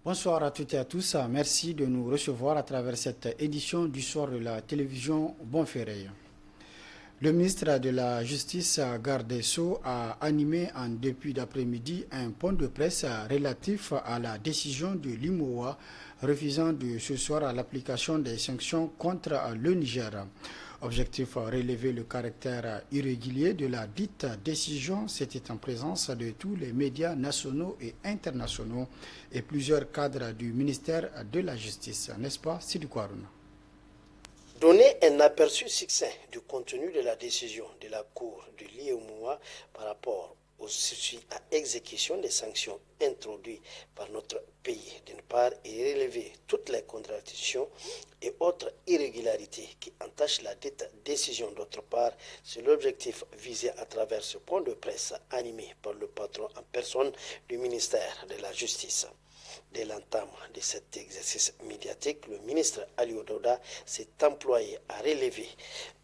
Bonsoir à toutes et à tous. Merci de nous recevoir à travers cette édition du soir de la télévision Bonferré. Le ministre de la Justice, Garde des Sceaux, a animé en début d'après-midi un point de presse relatif à la décision de l'IMOA refusant de ce soir à l'application des sanctions contre le Niger. Objectif relever le caractère irrégulier de la dite décision. C'était en présence de tous les médias nationaux et internationaux et plusieurs cadres du ministère de la Justice. N'est-ce pas, Sidi Kouarouna? Donner un aperçu succinct du contenu de la décision de la Cour de l'IMOA par rapport au suivi à exécution des sanctions introduites par notre pays, d'une part, et relever toutes les contradictions et autres irrégularités qui entachent la dite décision, d'autre part, c'est l'objectif visé à travers ce point de presse animé par le patron en personne du ministère de la Justice. Dès l'entame de cet exercice médiatique, le ministre Aliou Dauda s'est employé à relever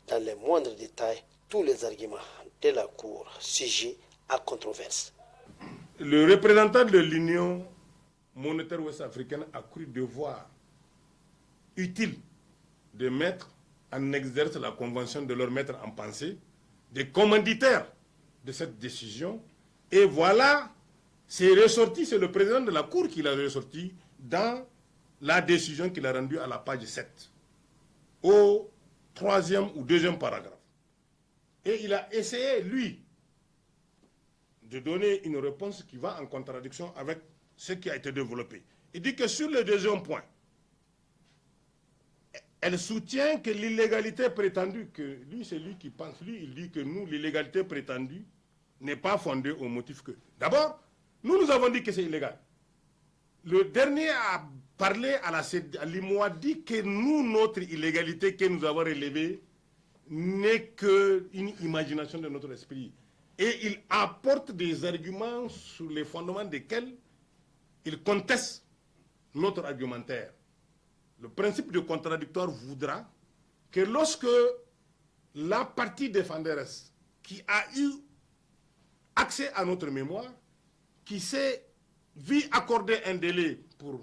dans les moindres détails tous les arguments de la Cour sujet à controverse. Le représentant de l'Union monétaire ouest-africaine a cru devoir utile de mettre en exerce la convention, de leur mettre en pensée, des commanditaires de cette décision. Et voilà, c'est ressorti, c'est le président de la Cour qui l'a ressorti dans la décision qu'il a rendue à la page 7, au 3e ou 2e paragraphe. Et il a essayé, lui, de donner une réponse qui va en contradiction avec ce qui a été développé. Il dit que sur le 2e point, elle soutient que l'illégalité prétendue, que lui c'est lui qui pense, lui il dit que nous, l'illégalité prétendue n'est pas fondée au motif que... D'abord, nous avons dit que c'est illégal. Le dernier a parlé à l'IMOA, dit que nous, notre illégalité que nous avons relevée n'est qu'une imagination de notre esprit. Et il apporte des arguments sur les fondements desquels il conteste notre argumentaire. Le principe de contradictoire voudra que lorsque la partie défenderesse qui a eu accès à notre mémoire, qui s'est vu accorder un délai pour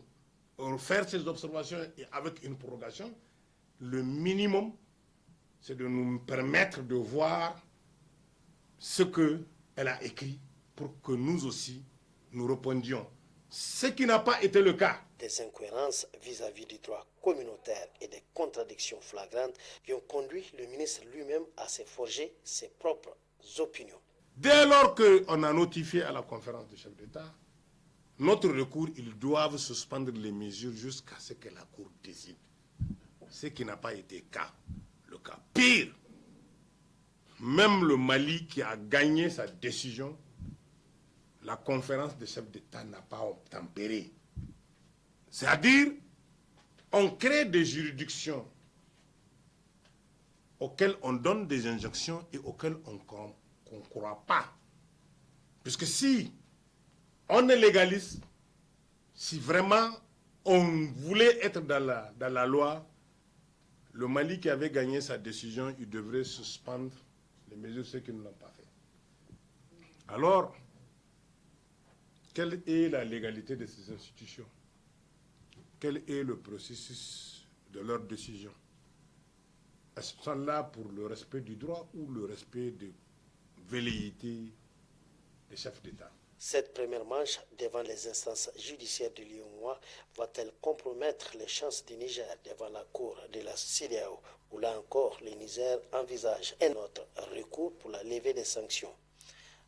faire ses observations et avec une prorogation, le minimum, c'est de nous permettre de voir ce qu'elle a écrit pour que nous aussi, nous répondions. Ce qui n'a pas été le cas. Des incohérences vis-à-vis du droit communautaire et des contradictions flagrantes qui ont conduit le ministre lui-même à se forger ses propres opinions. Dès lors qu'on a notifié à la conférence des chefs d'État, notre recours, ils doivent suspendre les mesures jusqu'à ce que la Cour décide. Ce qui n'a pas été le cas. Pire, même le Mali qui a gagné sa décision, la conférence des chefs d'État n'a pas obtempéré. C'est-à-dire, on crée des juridictions auxquelles on donne des injonctions et auxquelles on ne croit pas. Puisque si on est légaliste, si vraiment on voulait être dans la loi, le Mali qui avait gagné sa décision, il devrait suspendre les mesures, ceux qui ne l'ont pas fait. Alors, quelle est la légalité de ces institutions? Quel est le processus de leur décision? Est-ce qu'ils sont là pour le respect du droit ou le respect de velléité des chefs d'État? Cette première manche devant les instances judiciaires de l'IOMOA va-t-elle compromettre les chances du Niger devant la Cour de la CEDEAO, où là encore le Niger envisage un autre recours pour la levée des sanctions?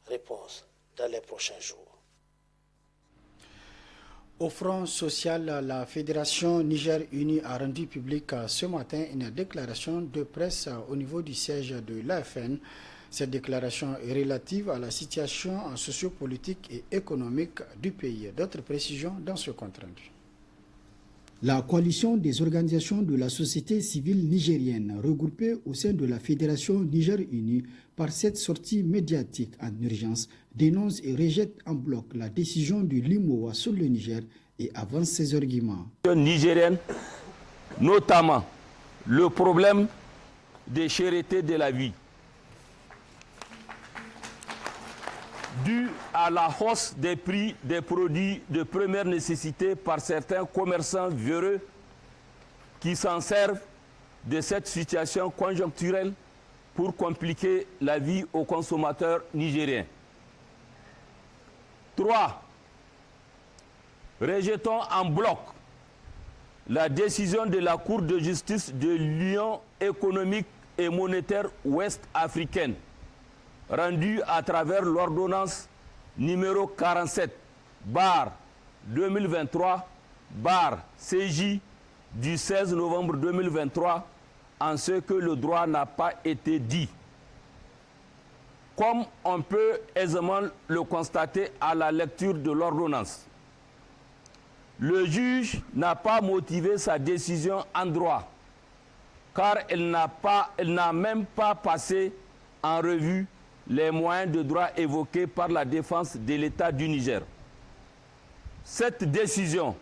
Réponse dans les prochains jours. Au front social, la Fédération Niger Unie a rendu publique ce matin une déclaration de presse au niveau du siège de l'AFN. Cette déclaration est relative à la situation sociopolitique et économique du pays. D'autres précisions dans ce compte rendu. La coalition des organisations de la société civile nigérienne regroupée au sein de la Fédération Niger Unie par cette sortie médiatique en urgence dénonce et rejette en bloc la décision du LIMOA sur le Niger et avance ses arguments. Nigérienne, notamment le problème des chertés de la vie. due à la hausse des prix des produits de première nécessité par certains commerçants véreux qui s'en servent de cette situation conjoncturelle pour compliquer la vie aux consommateurs nigériens. 3. Rejetons en bloc la décision de la Cour de justice de l'Union économique et monétaire ouest-africaine, rendue à travers l'ordonnance numéro 47/2023/CJ du 16 novembre 2023, en ce que le droit n'a pas été dit. Comme on peut aisément le constater à la lecture de l'ordonnance, le juge n'a pas motivé sa décision en droit, car elle n'a même pas passé en revue les moyens de droit évoqués par la défense de l'État du Niger. Cette décision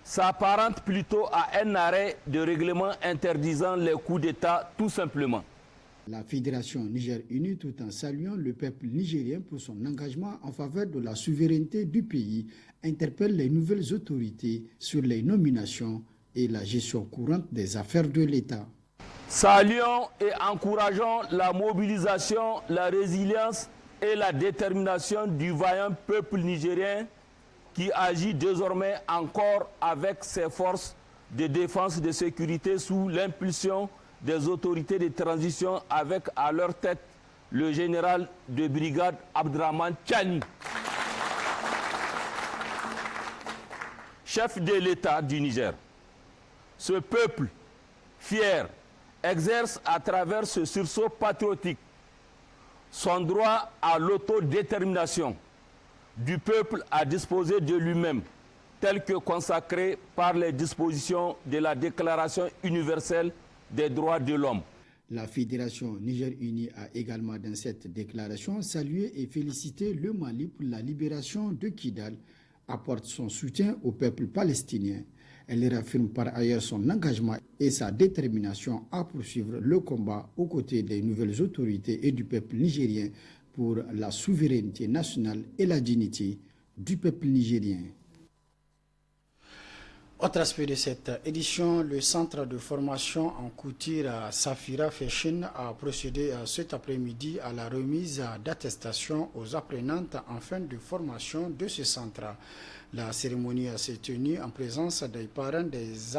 s'apparente plutôt à un arrêt de règlement interdisant les coups d'État tout simplement. La Fédération Niger Unie, tout en saluant le peuple nigérien pour son engagement en faveur de la souveraineté du pays, interpelle les nouvelles autorités sur les nominations et la gestion courante des affaires de l'État. Saluons et encourageons la mobilisation, la résilience et la détermination du vaillant peuple nigérien qui agit désormais encore avec ses forces de défense et de sécurité sous l'impulsion des autorités de transition avec à leur tête le général de brigade Abdraman Tchani. Chef de l'État du Niger, ce peuple fier exerce à travers ce sursaut patriotique son droit à l'autodétermination du peuple à disposer de lui-même, tel que consacré par les dispositions de la Déclaration universelle des droits de l'homme. La Fédération Niger Unie a également dans cette déclaration salué et félicité le Mali pour la libération de Kidal, apporte son soutien au peuple palestinien. Elle réaffirme par ailleurs son engagement et sa détermination à poursuivre le combat aux côtés des nouvelles autorités et du peuple nigérien pour la souveraineté nationale et la dignité du peuple nigérien. Autre aspect de cette édition, le centre de formation en couture à Safira Fashion a procédé cet après-midi à la remise d'attestation aux apprenantes en fin de formation de ce centre. La cérémonie s'est tenue en présence des parents des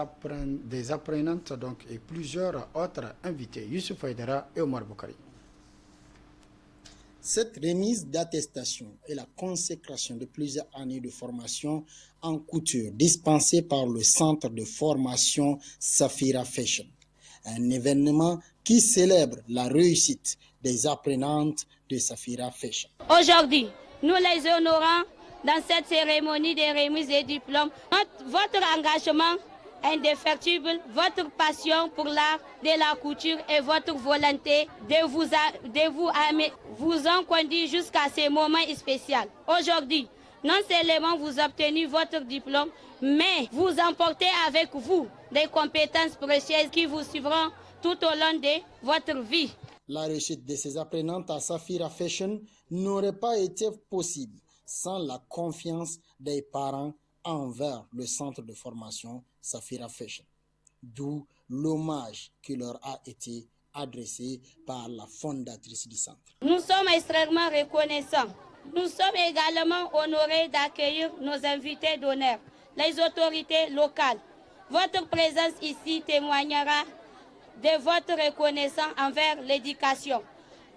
apprenantes et plusieurs autres invités, Youssouf Haïdara et Omar Boukari. Cette remise d'attestation est la consécration de plusieurs années de formation en couture dispensée par le centre de formation Safira Fashion. Un événement qui célèbre la réussite des apprenantes de Safira Fashion. Aujourd'hui, nous les honorons dans cette cérémonie de remise des diplômes. Votre engagement indéfectible, votre passion pour l'art de la couture et votre volonté de vous ont conduit jusqu'à ce moment spécial. Aujourd'hui, non seulement vous obtenez votre diplôme, mais vous emportez avec vous des compétences précieuses qui vous suivront tout au long de votre vie. La réussite de ces apprenantes à Safira Fashion n'aurait pas été possible sans la confiance des parents envers le centre de formation Safira Fashion, d'où l'hommage qui leur a été adressé par la fondatrice du centre. Nous sommes extrêmement reconnaissants. Nous sommes également honorés d'accueillir nos invités d'honneur, les autorités locales. Votre présence ici témoignera de votre reconnaissance envers l'éducation,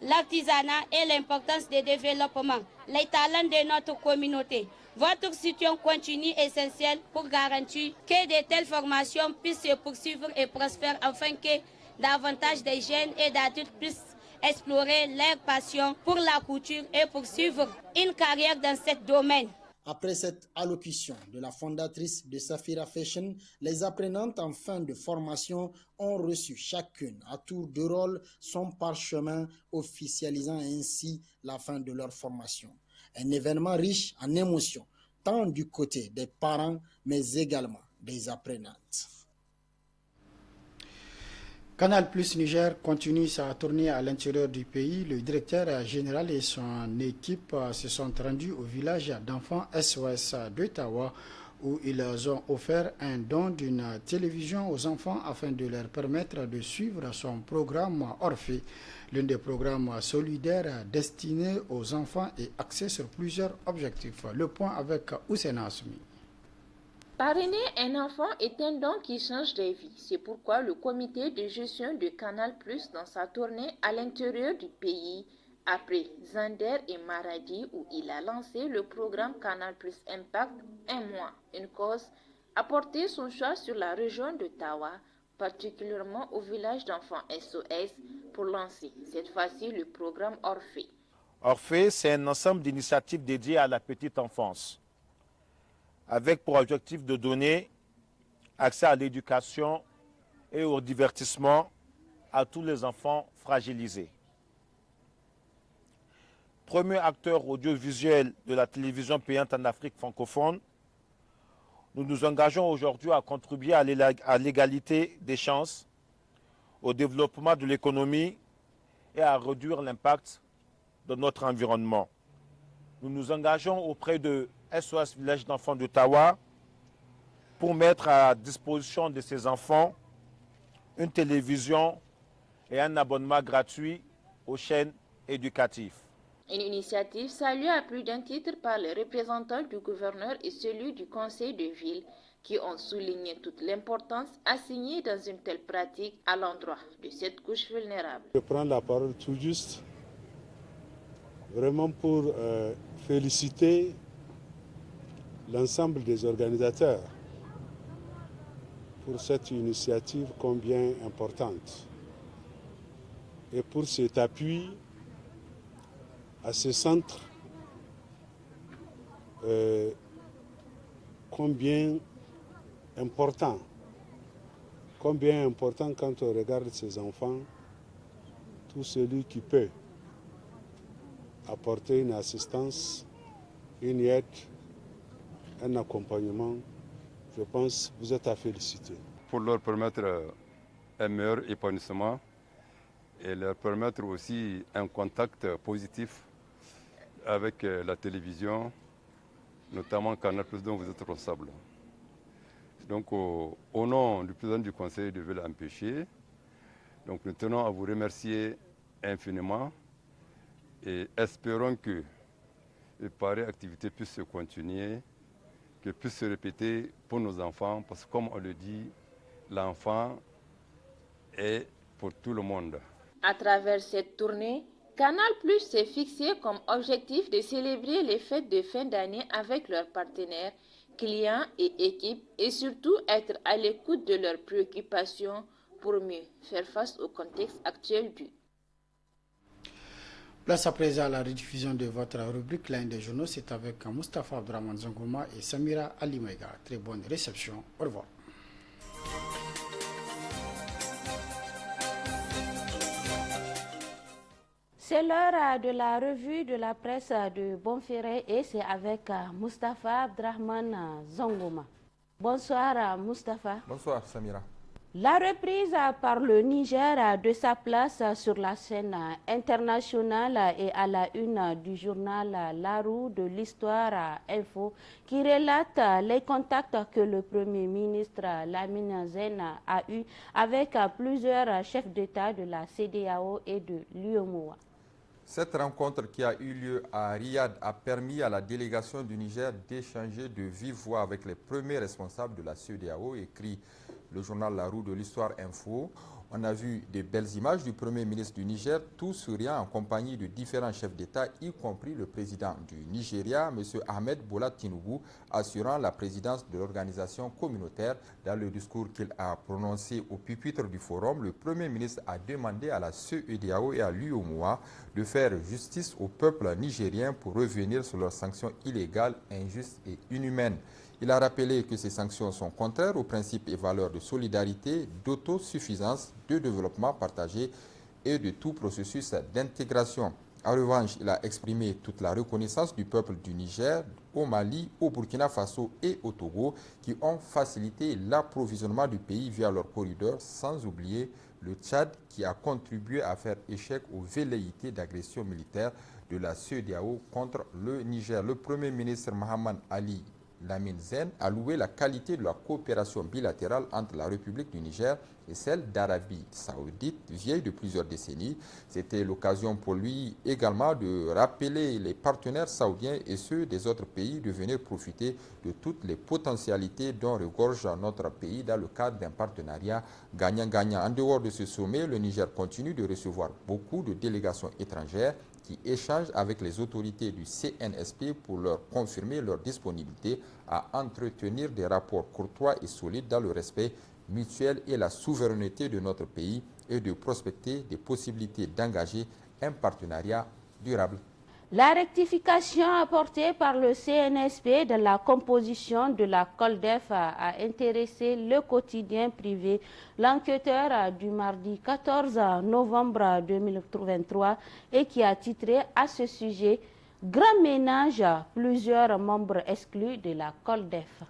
l'artisanat et l'importance du développement, les talents de notre communauté. Votre soutien continue essentiel pour garantir que de telles formations puissent se poursuivre et prospèrent afin que davantage de jeunes et d'adultes puissent explorer leur passion pour la couture et poursuivre une carrière dans ce domaine. Après cette allocution de la fondatrice de Safira Fashion, les apprenantes en fin de formation ont reçu chacune à tour de rôle son parchemin, officialisant ainsi la fin de leur formation. Un événement riche en émotions, tant du côté des parents, mais également des apprenantes. Canal Plus Niger continue sa tournée à l'intérieur du pays. Le directeur général et son équipe se sont rendus au village d'enfants SOS de Tawa où ils ont offert un don d'une télévision aux enfants afin de leur permettre de suivre son programme Orphée, l'un des programmes solidaires destinés aux enfants et axés sur plusieurs objectifs. Le point avec Oussena Assoumi. Parrainer un enfant est un don qui change des vies. C'est pourquoi le comité de gestion de Canal+, dans sa tournée à l'intérieur du pays, après Zander et Maradi, où il a lancé le programme Canal+ Impact, un mois, une cause, a porté son choix sur la région de Tawa, particulièrement au village d'enfants SOS, pour lancer cette fois-ci le programme Orphée. Orphée, c'est un ensemble d'initiatives dédiées à la petite enfance, avec pour objectif de donner accès à l'éducation et au divertissement à tous les enfants fragilisés. Premier acteur audiovisuel de la télévision payante en Afrique francophone, nous nous engageons aujourd'hui à contribuer à l'égalité des chances, au développement de l'économie et à réduire l'impact de notre environnement. Nous nous engageons auprès de SOS Village d'enfants d'Ottawa pour mettre à disposition de ces enfants une télévision et un abonnement gratuit aux chaînes éducatives. Une initiative saluée à plus d'un titre par les représentants du gouverneur et celui du conseil de ville qui ont souligné toute l'importance assignée dans une telle pratique à l'endroit de cette couche vulnérable. Je prends la parole tout juste vraiment pour féliciter l'ensemble des organisateurs pour cette initiative combien importante et pour cet appui à ce centre combien important quand on regarde ces enfants, tout celui qui peut apporter une assistance, une aide, un accompagnement, je pense que vous êtes à féliciter. Pour leur permettre un meilleur épanouissement et leur permettre aussi un contact positif avec la télévision, notamment Canal+, dont vous êtes responsable. Donc au nom du président du conseil de ville empêché, donc nous tenons à vous remercier infiniment et espérons que les pareilles activités puissent se continuer, qu'elles puissent se répéter pour nos enfants, parce que comme on le dit, l'enfant est pour tout le monde. À travers cette tournée, Canal+ s'est fixé comme objectif de célébrer les fêtes de fin d'année avec leurs partenaires, clients et équipes et surtout être à l'écoute de leurs préoccupations pour mieux faire face au contexte actuel du. Place à présent à la rediffusion de votre rubrique L'un des journaux, c'est avec Moustapha Abdraman Zangouma et Samira Alimega. Très bonne réception. Au revoir. C'est l'heure de la revue de la presse de Bonferré et c'est avec Moustapha Abdraman Zangouma. Bonsoir Moustapha. Bonsoir Samira. La reprise par le Niger de sa place sur la scène internationale et à la une du journal La Roue de l'Histoire Info qui relate les contacts que le Premier ministre Lamine Zen a eus avec plusieurs chefs d'État de la CEDEAO et de l'UEMOA. Cette rencontre qui a eu lieu à Riyad a permis à la délégation du Niger d'échanger de vive voix avec les premiers responsables de la CEDEAO, écrit le journal La Roue de l'Histoire Info. On a vu de belles images du Premier ministre du Niger, tout souriant en compagnie de différents chefs d'État, y compris le président du Nigeria, M. Ahmed Bola Tinubu, assurant la présidence de l'organisation communautaire. Dans le discours qu'il a prononcé au pupitre du forum, le Premier ministre a demandé à la CEDEAO et à l'UEMOA de faire justice au peuple nigérien pour revenir sur leurs sanctions illégales, injustes et inhumaines. Il a rappelé que ces sanctions sont contraires aux principes et valeurs de solidarité, d'autosuffisance, de développement partagé et de tout processus d'intégration. En revanche, il a exprimé toute la reconnaissance du peuple du Niger, au Mali, au Burkina Faso et au Togo, qui ont facilité l'approvisionnement du pays via leurs corridors, sans oublier le Tchad, qui a contribué à faire échec aux velléités d'agression militaire de la CEDEAO contre le Niger. Le Premier ministre Mohamed Ali Lamine Zen a loué la qualité de la coopération bilatérale entre la République du Niger et celle d'Arabie Saoudite, vieille de plusieurs décennies. C'était l'occasion pour lui également de rappeler les partenaires saoudiens et ceux des autres pays de venir profiter de toutes les potentialités dont regorge notre pays dans le cadre d'un partenariat gagnant-gagnant. En dehors de ce sommet, le Niger continue de recevoir beaucoup de délégations étrangères qui échangent avec les autorités du CNSP pour leur confirmer leur disponibilité à entretenir des rapports courtois et solides dans le respect mutuel et la souveraineté de notre pays et de prospecter des possibilités d'engager un partenariat durable. La rectification apportée par le CNSP de la composition de la COLDEF a intéressé le quotidien privé. L'enquêteur du mardi 14 novembre 2023 et qui a titré à ce sujet « Grand ménage, plusieurs membres exclus de la COLDEF ».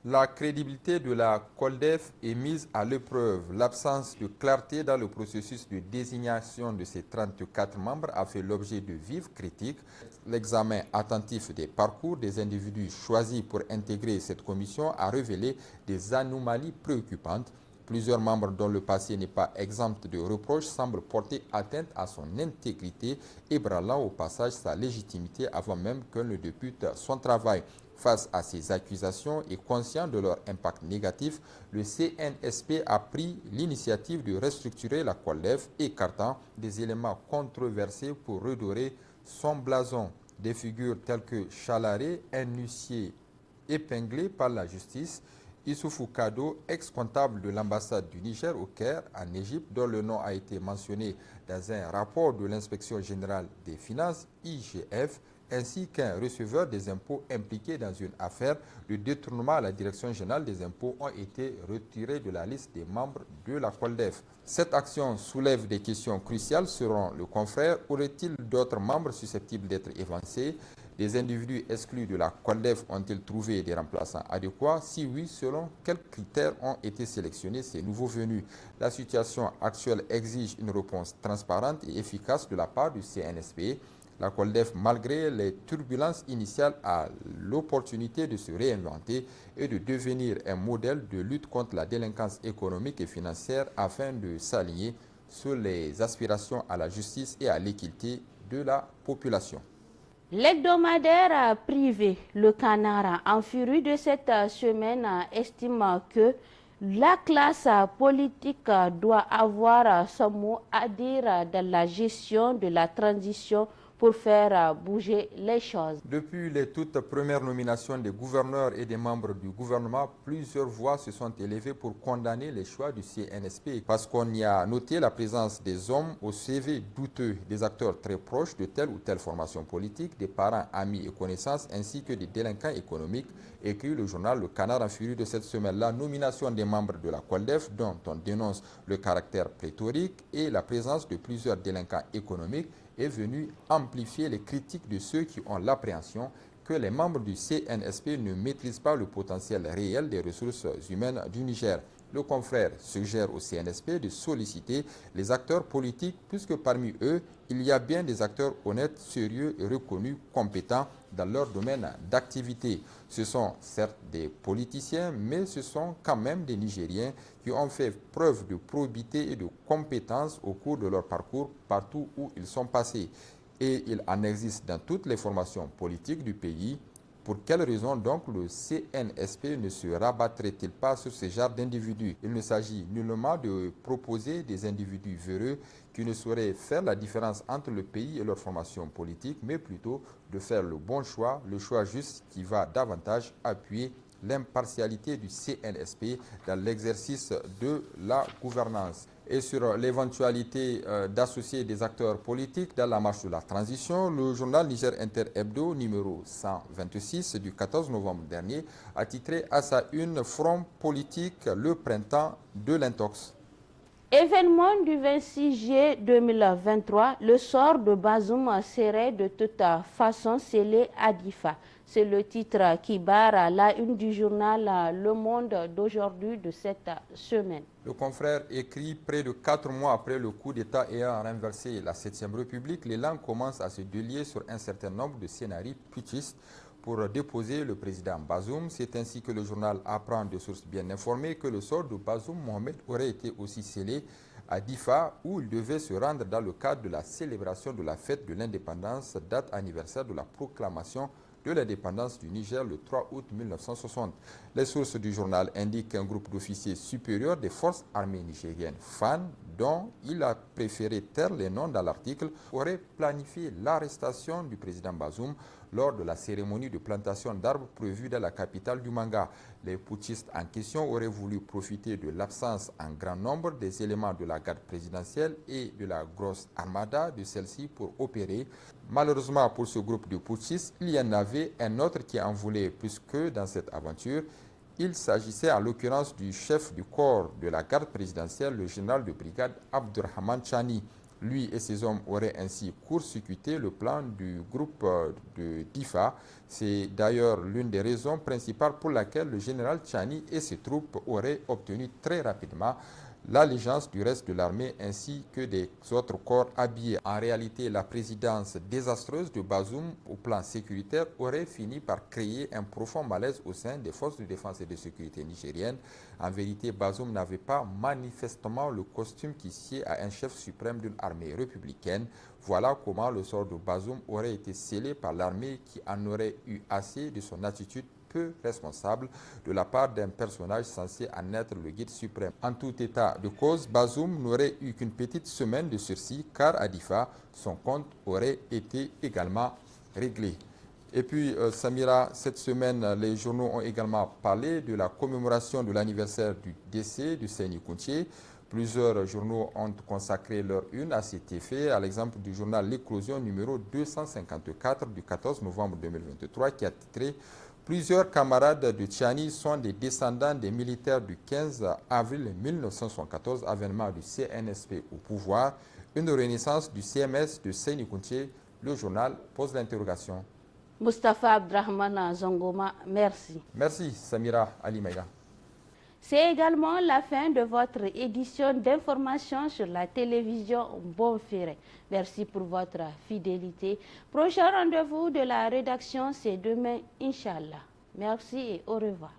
La crédibilité de la COLDEF est mise à l'épreuve. L'absence de clarté dans le processus de désignation de ces 34 membres a fait l'objet de vives critiques. L'examen attentif des parcours des individus choisis pour intégrer cette commission a révélé des anomalies préoccupantes. Plusieurs membres dont le passé n'est pas exempt de reproches semblent porter atteinte à son intégrité, ébranlant au passage sa légitimité avant même qu'elle ne débute son travail. Face à ces accusations et conscient de leur impact négatif, le CNSP a pris l'initiative de restructurer la COLDEF, écartant des éléments controversés pour redorer son blason. Des figures telles que Chalaré, un huissier épinglé par la justice, Issoufou Kado, ex-comptable de l'ambassade du Niger au Caire, en Égypte, dont le nom a été mentionné dans un rapport de l'Inspection générale des finances, IGF, ainsi qu'un receveur des impôts impliqué dans une affaire de détournement à la Direction générale des impôts ont été retirés de la liste des membres de la COLDEF. Cette action soulève des questions cruciales. Selon le confrère, aurait-il d'autres membres susceptibles d'être évincés? Des individus exclus de la COLDEF ont-ils trouvé des remplaçants adéquats? Si oui, selon quels critères ont été sélectionnés ces nouveaux venus? La situation actuelle exige une réponse transparente et efficace de la part du CNSP. La COLDEF, malgré les turbulences initiales, a l'opportunité de se réinventer et de devenir un modèle de lutte contre la délinquance économique et financière afin de s'aligner sur les aspirations à la justice et à l'équité de la population. L'hebdomadaire privé, le Canard, en furie de cette semaine, estime que la classe politique doit avoir son mot à dire dans la gestion de la transition pour faire bouger les choses. Depuis les toutes premières nominations des gouverneurs et des membres du gouvernement, plusieurs voix se sont élevées pour condamner les choix du CNSP parce qu'on y a noté la présence des hommes au CV douteux, des acteurs très proches de telle ou telle formation politique, des parents, amis et connaissances, ainsi que des délinquants économiques, écrit le journal Le Canard en furie de cette semaine. La nomination des membres de la COLDEF, dont on dénonce le caractère pléthorique et la présence de plusieurs délinquants économiques, est venu amplifier les critiques de ceux qui ont l'appréhension que les membres du CNSP ne maîtrisent pas le potentiel réel des ressources humaines du Niger. Le confrère suggère au CNSP de solliciter les acteurs politiques puisque parmi eux, il y a bien des acteurs honnêtes, sérieux et reconnus, compétents dans leur domaine d'activité. Ce sont certes des politiciens, mais ce sont quand même des Nigériens qui ont fait preuve de probité et de compétence au cours de leur parcours partout où ils sont passés. Et il en existe dans toutes les formations politiques du pays. Pour quelle raison donc le CNSP ne se rabattrait-il pas sur ce genre d'individus? Il ne s'agit nullement de proposer des individus véreux qui ne sauraient faire la différence entre le pays et leur formation politique, mais plutôt de faire le bon choix, le choix juste qui va davantage appuyer l'impartialité du CNSP dans l'exercice de la gouvernance. Et sur l'éventualité d'associer des acteurs politiques dans la marche de la transition, le journal Niger Inter Hebdo numéro 126 du 14 novembre dernier a titré à sa une « Front politique, le printemps de l'intox ». Événement du 26 juillet 2023, le sort de Bazoum serait de toute façon scellé à Difa. C'est le titre qui barre la une du journal Le Monde d'aujourd'hui de cette semaine. Le confrère écrit près de 4 mois après le coup d'État ayant renversé la 7e République, l'élan commence à se délier sur un certain nombre de scénarios putschistes pour déposer le président Bazoum. C'est ainsi que le journal apprend de sources bien informées que le sort de Bazoum Mohamed aurait été aussi scellé à Difa, où il devait se rendre dans le cadre de la célébration de la fête de l'indépendance, date anniversaire de la proclamation de l'indépendance du Niger le 3 août 1960. Les sources du journal indiquent qu'un groupe d'officiers supérieurs des forces armées nigériennes, FAN, dont il a préféré taire les noms dans l'article, aurait planifié l'arrestation du président Bazoum lors de la cérémonie de plantation d'arbres prévue dans la capitale du Manga. Les putschistes en question auraient voulu profiter de l'absence en grand nombre des éléments de la garde présidentielle et de la grosse armada de celle-ci pour opérer. Malheureusement pour ce groupe de putschistes, il y en avait un autre qui en voulait plus que dans cette aventure. Il s'agissait en l'occurrence du chef du corps de la garde présidentielle, le général de brigade Abdurrahman Chani. Lui et ses hommes auraient ainsi court-circuité le plan du groupe de Difa. C'est d'ailleurs l'une des raisons principales pour laquelle le général Chani et ses troupes auraient obtenu très rapidement l'allégeance du reste de l'armée ainsi que des autres corps habillés. En réalité, la présidence désastreuse de Bazoum au plan sécuritaire aurait fini par créer un profond malaise au sein des forces de défense et de sécurité nigériennes. En vérité, Bazoum n'avait pas manifestement le costume qui sied à un chef suprême d'une armée républicaine. Voilà comment le sort de Bazoum aurait été scellé par l'armée qui en aurait eu assez de son attitude peu responsable de la part d'un personnage censé en être le guide suprême. En tout état de cause, Bazoum n'aurait eu qu'une petite semaine de sursis car à Difa, son compte aurait été également réglé. Et puis, Samira, cette semaine, les journaux ont également parlé de la commémoration de l'anniversaire du décès de Seyni Kounché. Plusieurs journaux ont consacré leur une à cet effet, à l'exemple du journal L'Éclosion numéro 254 du 14 novembre 2023 qui a titré « Plusieurs camarades de Tchani sont des descendants des militaires du 15 avril 1974, avènement du CNSP au pouvoir, une renaissance du CMS de Seyni Kounché ». Le journal pose l'interrogation. Mustafa Abdrahman Zongoma, merci. Merci Samira Ali Maïga. C'est également la fin de votre édition d'information sur la télévision Bonferré. Merci pour votre fidélité. Prochain rendez-vous de la rédaction, c'est demain, Inch'Allah. Merci et au revoir.